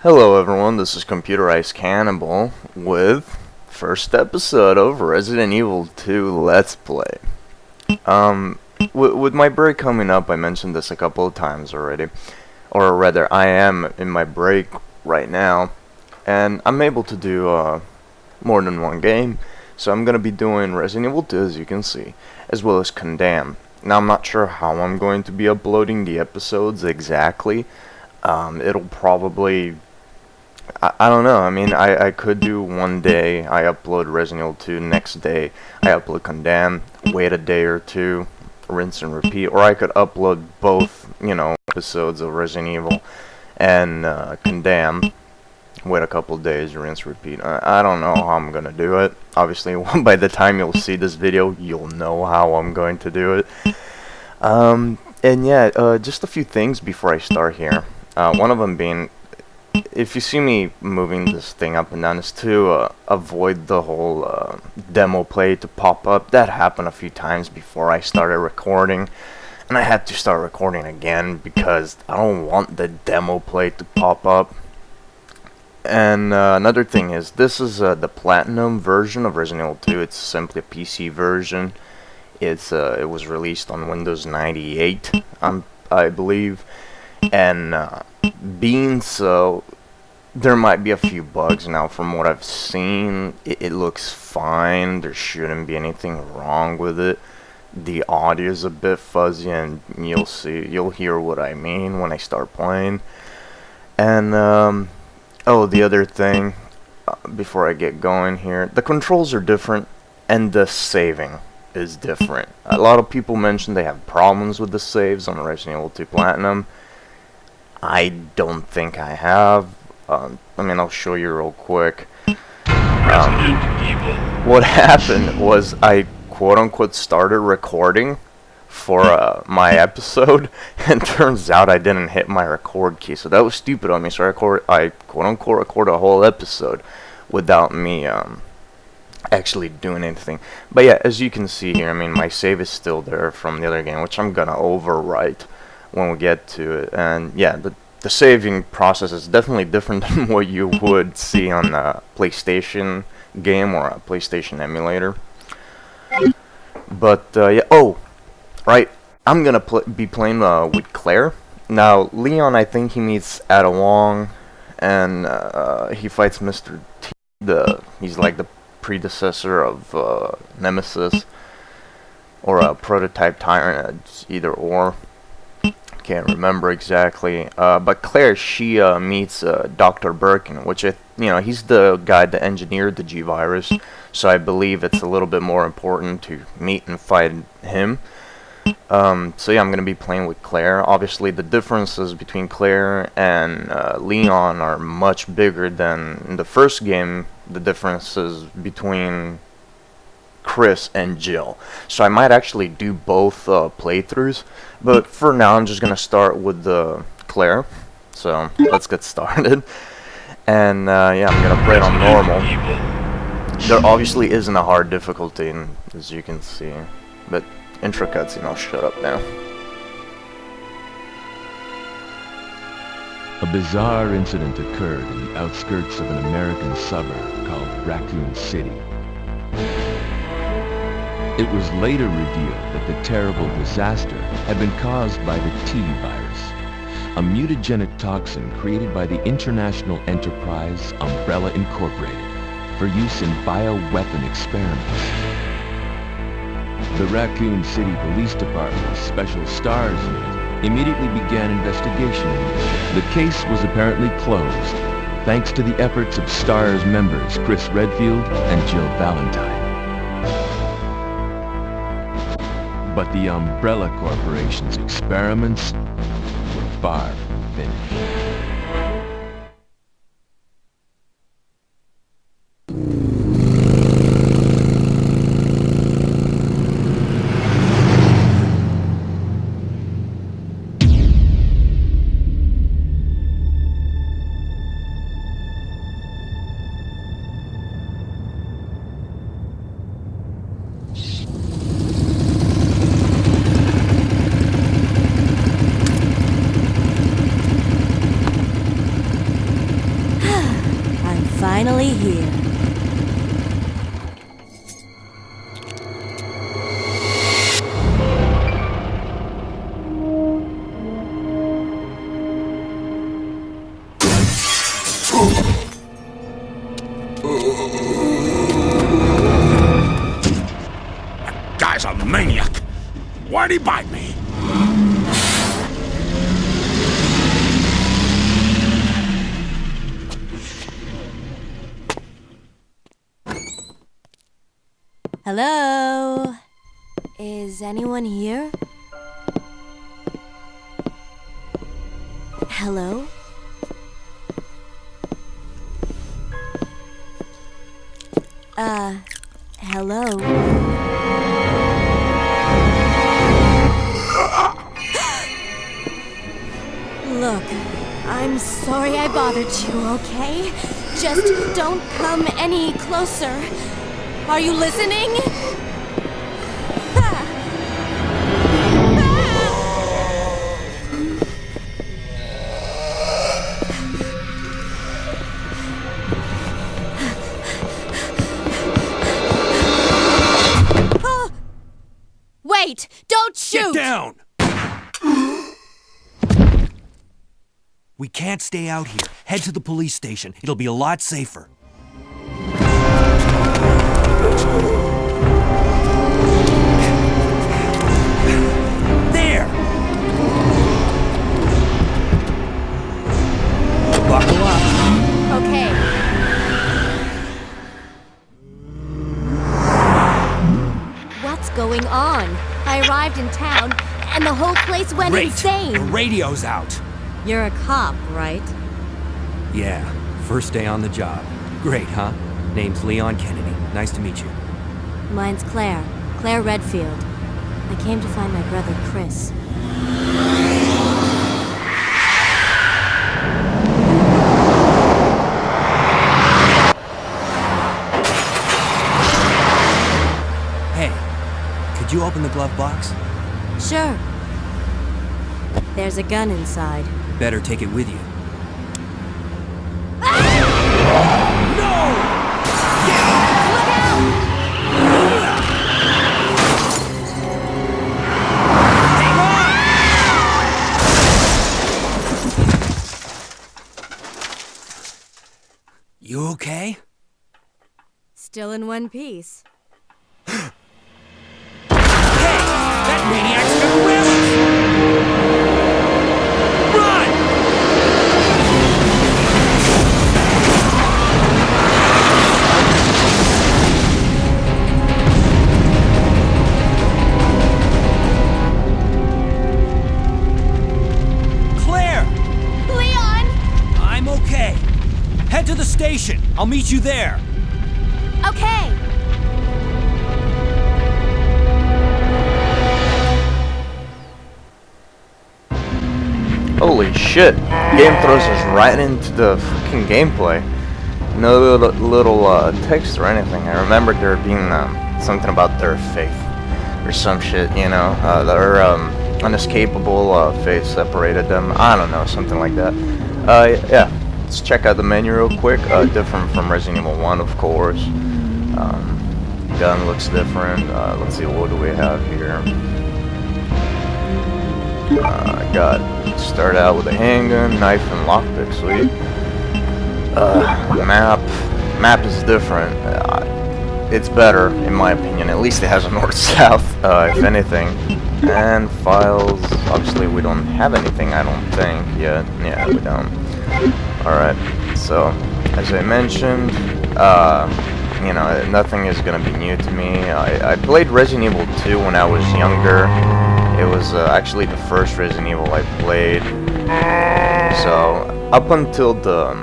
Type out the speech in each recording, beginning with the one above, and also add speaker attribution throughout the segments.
Speaker 1: Hello everyone, this is Computerized Cannibal with first episode of Resident Evil 2 Let's Play. With my break coming up, I mentioned this a couple of times already. Or rather, I am in my break right now, and I'm able to do more than one game. So I'm going to be doing Resident Evil 2, as you can see, as well as Condemned. Now I'm not sure how I'm going to be uploading the episodes exactly. It'll probably... I don't know. I mean, I could do one day, I upload Resident Evil 2, next day I upload Condemned, wait a day or two, rinse and repeat, or I could upload both, episodes of Resident Evil and Condemned, wait a couple days, rinse, repeat. I don't know how I'm gonna do it. Obviously, by the time you'll see this video, you'll know how I'm going to do it. And yeah, just a few things before I start here. One of them being, if you see me moving this thing up and down, it's to avoid the whole demo play to pop up. That happened a few times before I started recording, and I had to start recording again because I don't want the demo play to pop up. And another thing is, this is the Platinum version of Resident Evil 2. It's simply a PC version. It was released on Windows 98, I believe. And being so, there might be a few bugs. Now, from what I've seen, it looks fine. There shouldn't be anything wrong with it. The audio is a bit fuzzy, and you'll hear what I mean when I start playing. And oh, the other thing, before I get going here, the controls are different, and the saving is different. A lot of people mention they have problems with the saves on Resident Evil 2 Platinum. I don't think I have. I mean, I'll show you real quick. What happened was I quote-unquote started recording for my episode, and turns out I didn't hit my record key, so that was stupid on me. So I quote-unquote recorded a whole episode without me actually doing anything. But yeah, as you can see here, I mean, my save is still there from the other game, which I'm gonna overwrite when we get to it. And yeah, the saving process is definitely different than what you would see on a PlayStation game or a PlayStation emulator. But yeah, oh, right, I'm gonna be playing with Claire. Now, Leon, I think he meets Ada Wong, and he fights Mr. T. He's like the predecessor of Nemesis, or a prototype tyrant. It's either or. Can't remember exactly. But Claire, she meets Dr. Birkin, which he's the guy that engineered the G-Virus. So I believe it's a little bit more important to meet and fight him. So yeah, I'm gonna be playing with Claire. Obviously, the differences between Claire and Leon are much bigger than in the first game. The differences between Chris and Jill. So I might actually do both playthroughs, but for now I'm just gonna start with Claire. So let's get started. And yeah, I'm gonna play it on normal. There obviously isn't a hard difficulty, as you can see, but intro cutscene, I'll shut up now.
Speaker 2: A bizarre incident occurred in the outskirts of an American suburb called Raccoon City. It was later revealed that the terrible disaster had been caused by the T-Virus, a mutagenic toxin created by the international enterprise Umbrella Incorporated for use in bioweapon experiments. The Raccoon City Police Department's Special S.T.A.R.S unit immediately began investigation. The case was apparently closed, thanks to the efforts of S.T.A.R.S members Claire Redfield and Jill Valentine. But the Umbrella Corporation's experiments were far from finished.
Speaker 3: finally here.
Speaker 4: That guy's a maniac. Why'd he bite me?
Speaker 3: Hello? Is anyone here? Hello? Hello? Look, I'm sorry I bothered you, okay? Just don't come any closer. Are you listening? Wait! Don't shoot!
Speaker 4: Get down! We can't stay out here. Head to the police station. It'll be a lot safer. There! Buckle up.
Speaker 3: Okay. What's going on? I arrived in town, and the whole place went
Speaker 4: Great.
Speaker 3: insane.
Speaker 4: The radio's out.
Speaker 3: You're a cop, right?
Speaker 4: Yeah, first day on the job. Great, huh? Name's Leon Kennedy. Nice to meet you.
Speaker 3: Mine's Claire. Claire Redfield. I came to find my brother, Chris.
Speaker 4: Hey, could you open the glove box?
Speaker 3: Sure. There's a gun inside.
Speaker 4: Better take it with you. You okay?
Speaker 3: Still in one piece.
Speaker 4: Hey! That maniac's gonna whip us! Run! Claire!
Speaker 3: Leon!
Speaker 4: I'm okay. Head to the station. I'll meet you there.
Speaker 3: Okay.
Speaker 1: Holy shit. Game throws us right into the fucking gameplay. No little text or anything. I remember there being something about their faith or some shit, you know. Their unescapable faith separated them. I don't know, something like that. Yeah. Let's check out the menu real quick. Different from Resident Evil 1, of course. Gun looks different. Let's see, what do we have here? Start out with a handgun, knife, and lockpick. Sweet. Map is different. It's better, in my opinion. At least it has a north-south, if anything. And files. Obviously, we don't have anything, I don't think, yet. Yeah, we don't. Alright, so, as I mentioned, you know, nothing is gonna be new to me. I played Resident Evil 2 when I was younger. It was actually the first Resident Evil I played. So, up until the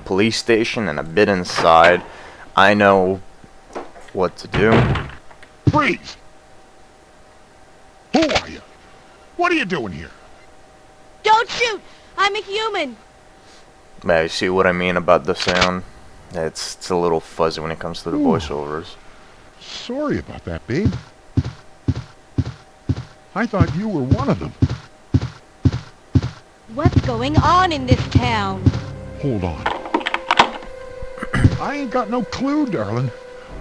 Speaker 1: police station and a bit inside, I know what to do.
Speaker 5: Freeze! Who are you? What are you doing here?
Speaker 3: Don't shoot! I'm a human!
Speaker 1: Yeah, you see what I mean about the sound? It's a little fuzzy when it comes to the voiceovers.
Speaker 5: Sorry about that, babe. I thought you were one of them.
Speaker 3: What's going on in this town?
Speaker 5: Hold on. I ain't got no clue, darling.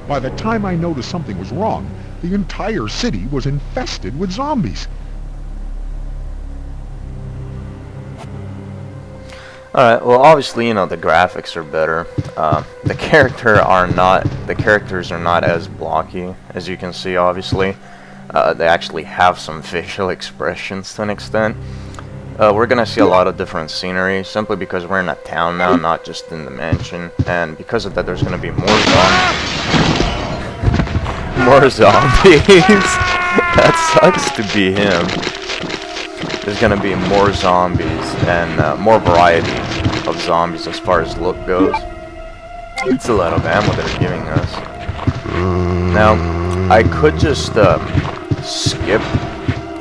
Speaker 5: By the time I noticed something was wrong, the entire city was infested with zombies.
Speaker 1: Alright, well obviously, you know, the graphics are better. The characters are not as blocky, as you can see, obviously. They actually have some facial expressions to an extent. We're gonna see a lot of different scenery, simply because we're in a town now, not just in the mansion. And because of that, there's gonna be more zombies. That sucks to be him. There's gonna be more zombies and more variety of zombies as far as look goes. It's a lot of ammo they're giving us. Now, I could just skip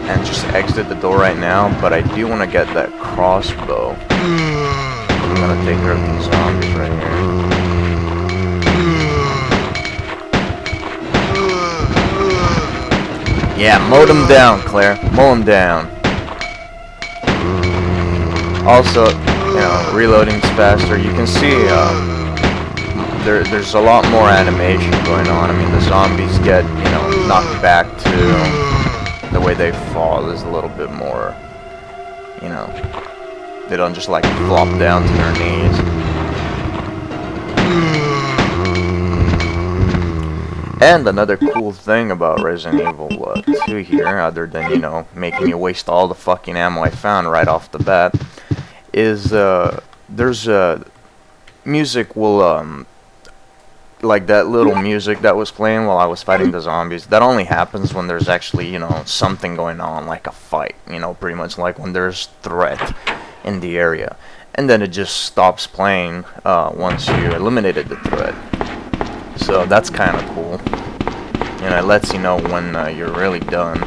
Speaker 1: and just exit the door right now, but I do want to get that crossbow. I'm gonna take care of these zombies right here. Yeah, mow them down, Claire. Mow them down. Also, you know, reloading's faster. You can see there's a lot more animation going on. I mean, the zombies get, you know, knocked back to the way they fall is a little bit more, you know, they don't just like flop down to their knees. And another cool thing about Resident Evil 2 here, other than, you know, making you waste all the fucking ammo I found right off the bat, is there's music will like that little music that was playing while I was fighting the zombies. That only happens when there's actually, you know, something going on, like a fight, you know, pretty much like when there's threat in the area. And then it just stops playing once you eliminated the threat. So that's kind of cool. And it lets you know when you're really done.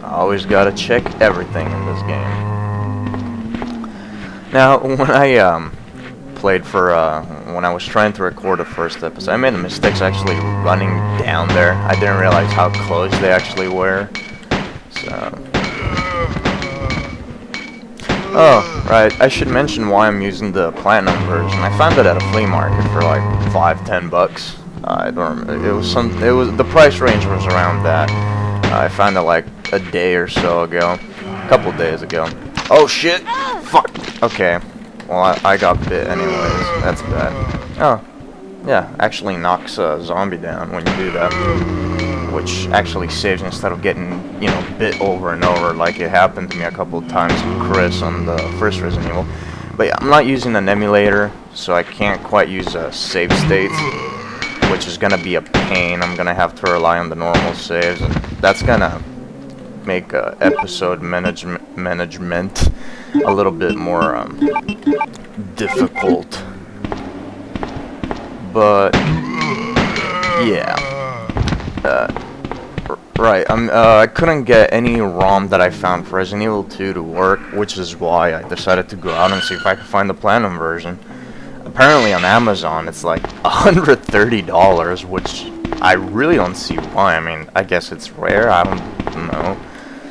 Speaker 1: I always gotta check everything in this game. Now, when I played for when I was trying to record the first episode, I made the mistakes actually running down there. I didn't realize how close they actually were. So, oh, right. I should mention why I'm using the platinum version. I found it at a flea market for like $5-10. I don't remember. It was the price range was around that. I found it like a day or so ago, a couple days ago. Oh shit! Fuck. Okay. Well, I got bit anyways. That's bad. Oh, yeah. Actually knocks a zombie down when you do that, which actually saves instead of getting, you know, bit over and over like it happened to me a couple of times with Chris on the first Resident Evil. But yeah, I'm not using an emulator, so I can't quite use save states, which is gonna be a pain. I'm gonna have to rely on the normal saves, and that's gonna make episode management a little bit more difficult. But yeah, right. I couldn't get any ROM that I found for Resident Evil 2 to work, which is why I decided to go out and see if I could find the platinum version. Apparently on Amazon it's like $130, which I really don't see why. I mean, I guess it's rare. I don't know.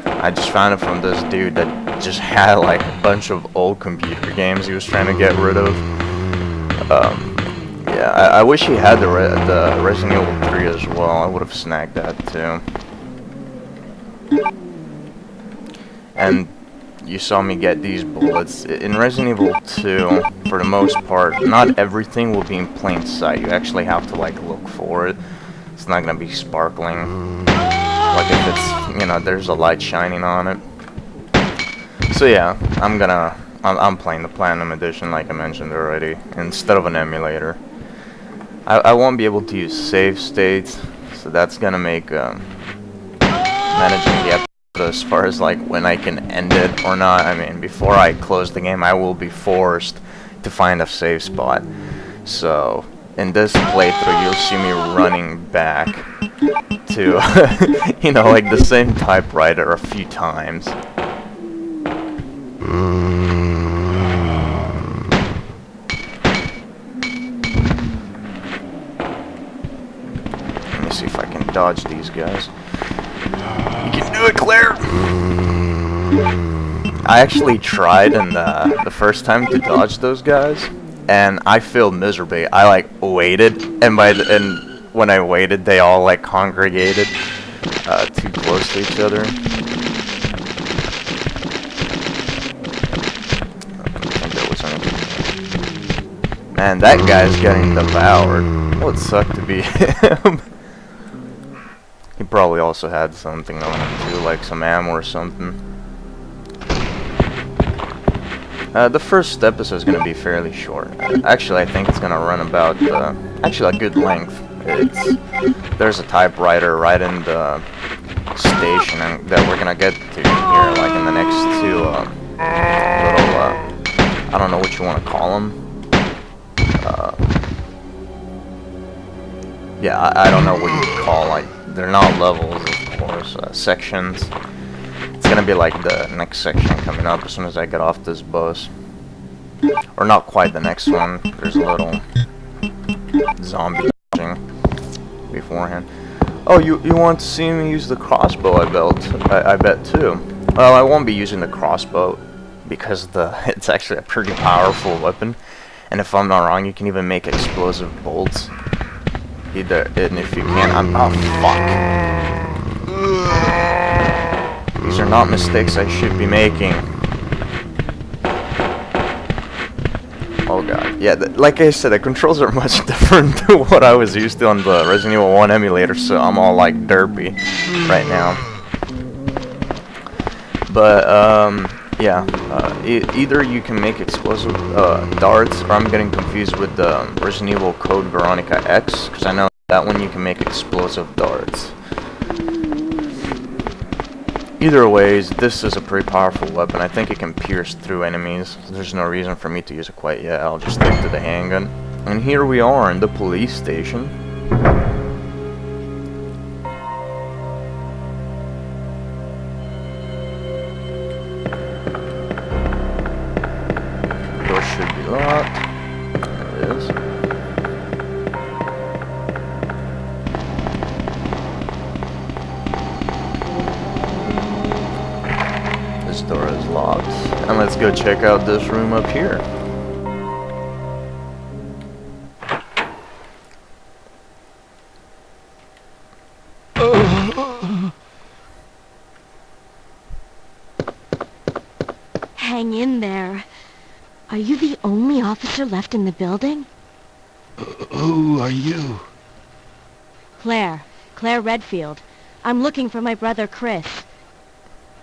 Speaker 1: I just found it from this dude that just had like a bunch of old computer games he was trying to get rid of. Yeah, I wish he had the Resident Evil 3 as well. I would have snagged that too. And you saw me get these bullets. In Resident Evil 2, for the most part, not everything will be in plain sight. You actually have to like look for it. It's not gonna be sparkling. Like if it's, you know, there's a light shining on it. So yeah, I'm playing the Platinum Edition like I mentioned already, instead of an emulator. I won't be able to use save states, so that's gonna make managing the episode as far as like when I can end it or not. I mean, before I close the game, I will be forced to find a save spot. So in this playthrough, you'll see me running back to, you know, like the same typewriter a few times. Let me see if I can dodge these guys. You can do it, Claire! I actually tried in the first time to dodge those guys, and I failed miserably. I like waited, and when I waited, they all like congregated too close to each other. Man, that guy's getting devoured. It would suck to be him. He probably also had something on him too, like some ammo or something. The first episode is going to be fairly short. Actually, I think it's going to run about, actually a good length. There's a typewriter right in the station that we're going to get to here, like in the next two little, I don't know what you want to call them. Yeah, I don't know what you call, like, they're not levels, of course, sections. It's gonna be like the next section coming up as soon as I get off this bus. Or not quite the next one, there's a little zombie beforehand. Oh, you want to see me use the crossbow, I bet too. Well, I won't be using the crossbow because it's actually a pretty powerful weapon. And if I'm not wrong, you can even make explosive bolts. And if you can, oh fuck. These are not mistakes I should be making. Oh god. Yeah, like I said, the controls are much different to what I was used to on the Resident Evil 1 emulator, so I'm all like derpy right now. But, yeah, either you can make explosive darts, or I'm getting confused with the Resident Evil Code Veronica X, because I know that one you can make explosive darts. Either ways, this is a pretty powerful weapon. I think it can pierce through enemies. There's no reason for me to use it quite yet. I'll just stick to the handgun. And here we are in the police station. Door should be locked. There it is. This door is locked. And let's go check out this room up here.
Speaker 3: Hang in there. Are you the only officer left in the building?
Speaker 5: Who are you?
Speaker 3: Claire Redfield. I'm looking for my brother Chris.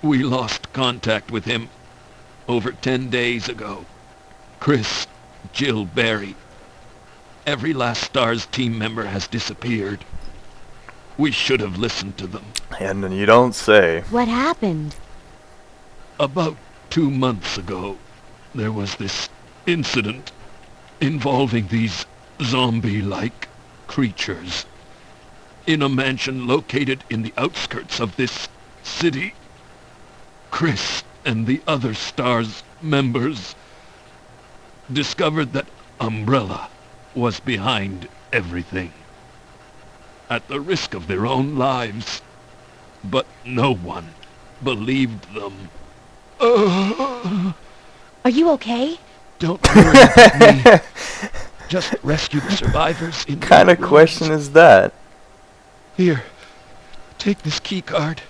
Speaker 6: We lost contact with him over 10 days ago. Chris, Jill, Barry. Every last S.T.A.R.S team member has disappeared. We should have listened to them.
Speaker 1: And you don't say.
Speaker 3: What happened?
Speaker 6: About 2 months ago, there was this incident involving these zombie-like creatures in a mansion located in the outskirts of this city. Chris and the other S.T.A.R.S members discovered that Umbrella was behind everything, at the risk of their own lives. But no one believed them.
Speaker 3: Are you okay?
Speaker 6: Don't worry about me. Just rescue the survivors in
Speaker 1: What kind of question is that?
Speaker 6: Here, take this key card.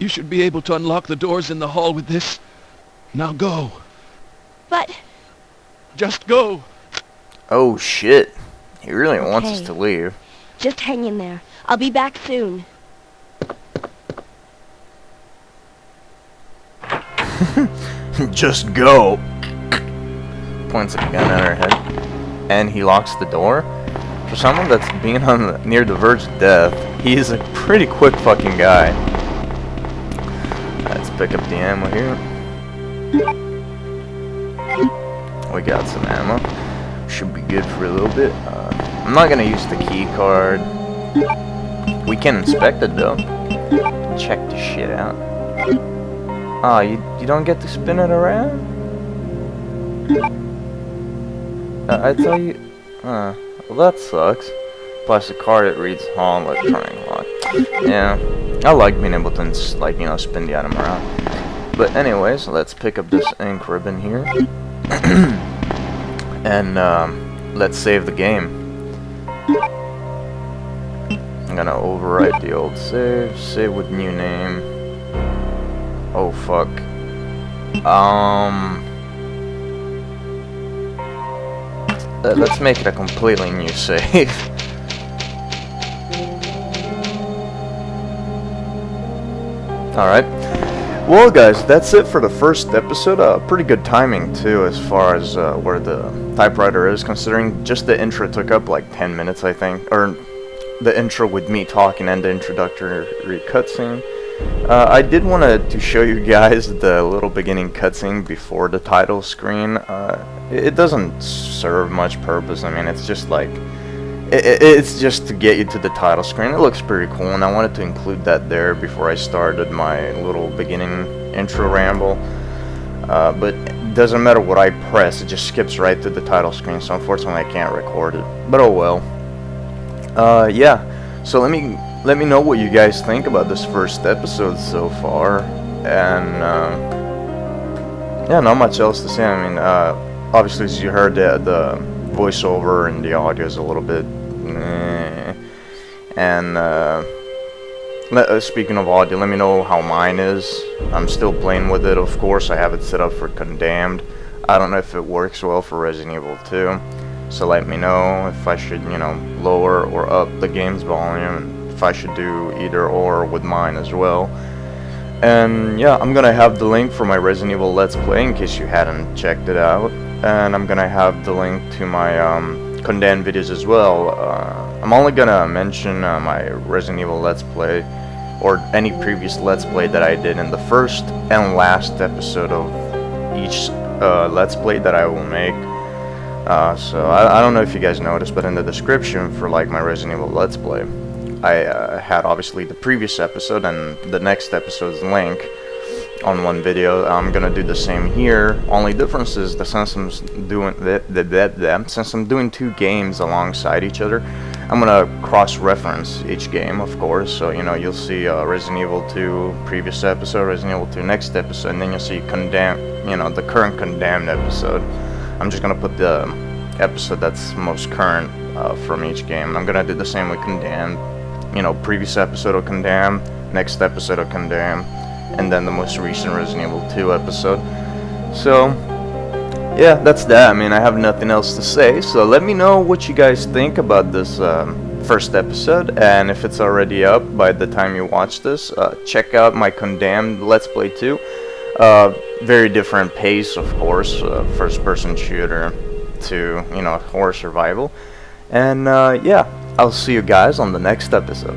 Speaker 6: You should be able to unlock the doors in the hall with this. Now go.
Speaker 3: But...
Speaker 6: Just go.
Speaker 1: Oh shit. He really wants us
Speaker 3: Okay.
Speaker 1: to leave.
Speaker 3: just hang in there. I'll be back soon.
Speaker 1: Just go. Points a gun at her head. And he locks the door. For someone that's being on near the verge of death, he's a pretty quick fucking guy. Let's pick up the ammo here. We got some ammo. Should be good for a little bit. I'm not gonna use the key card. We can inspect it though. Check the shit out. Oh, you don't get to spin it around? I thought you... well that sucks. Plus the card, it reads Hall electronic lock. Yeah, I like being able to, like, you know, spin the item around. But anyways, let's pick up this ink ribbon here. And let's save the game. I'm gonna overwrite the old save with new name. Oh fuck. Let's make it a completely new save. Alright. Well guys, that's it for the first episode. Pretty good timing too, as far as where the typewriter is, considering just the intro took up like 10 minutes, I think. Or the intro with me talking and the introductory cutscene. I did want to show you guys the little beginning cutscene before the title screen. It doesn't serve much purpose. I mean, it's just like it's just to get you to the title screen. It looks pretty cool, and I wanted to include that there before I started my little beginning intro ramble. But it doesn't matter what I press; it just skips right to the title screen. So unfortunately, I can't record it. But oh well. Yeah. So let me know what you guys think about this first episode so far, and yeah, not much else to say. I mean, obviously, as you heard, the voiceover and the audio is a little bit and speaking of audio, let me know how mine is. I'm still playing with it, of course. I have it set up for Condemned. I don't know if it works well for Resident Evil 2, so let me know if I should, you know, lower or up the game's volume, and if I should do either or with mine as well. And yeah, I'm gonna have the link for my Resident Evil Let's Play in case you hadn't checked it out, and I'm gonna have the link to my Condemned videos as well. I'm only gonna mention my Resident Evil Let's Play or any previous Let's Play that I did in the first and last episode of each Let's Play that I will make. So I don't know if you guys noticed, but in the description for like my Resident Evil Let's Play, I had obviously the previous episode and the next episode's link on one video. I'm gonna do the same here. Only difference is that since I'm doing two games alongside each other, I'm gonna cross-reference each game, of course. So you know, you'll see Resident Evil 2 previous episode, Resident Evil 2 next episode, and then you'll see Condemned, you know, the current Condemned episode. I'm just gonna put the episode that's most current from each game. I'm gonna do the same with Condemned. You know, previous episode of Condemned, next episode of Condemned, and then the most recent Resident Evil 2 episode. So yeah, that's that. I mean, I have nothing else to say, so let me know what you guys think about this first episode, and if it's already up by the time you watch this, check out my Condemned Let's Play 2. Very different pace, of course, first person shooter to, you know, horror survival. And yeah, I'll see you guys on the next episode.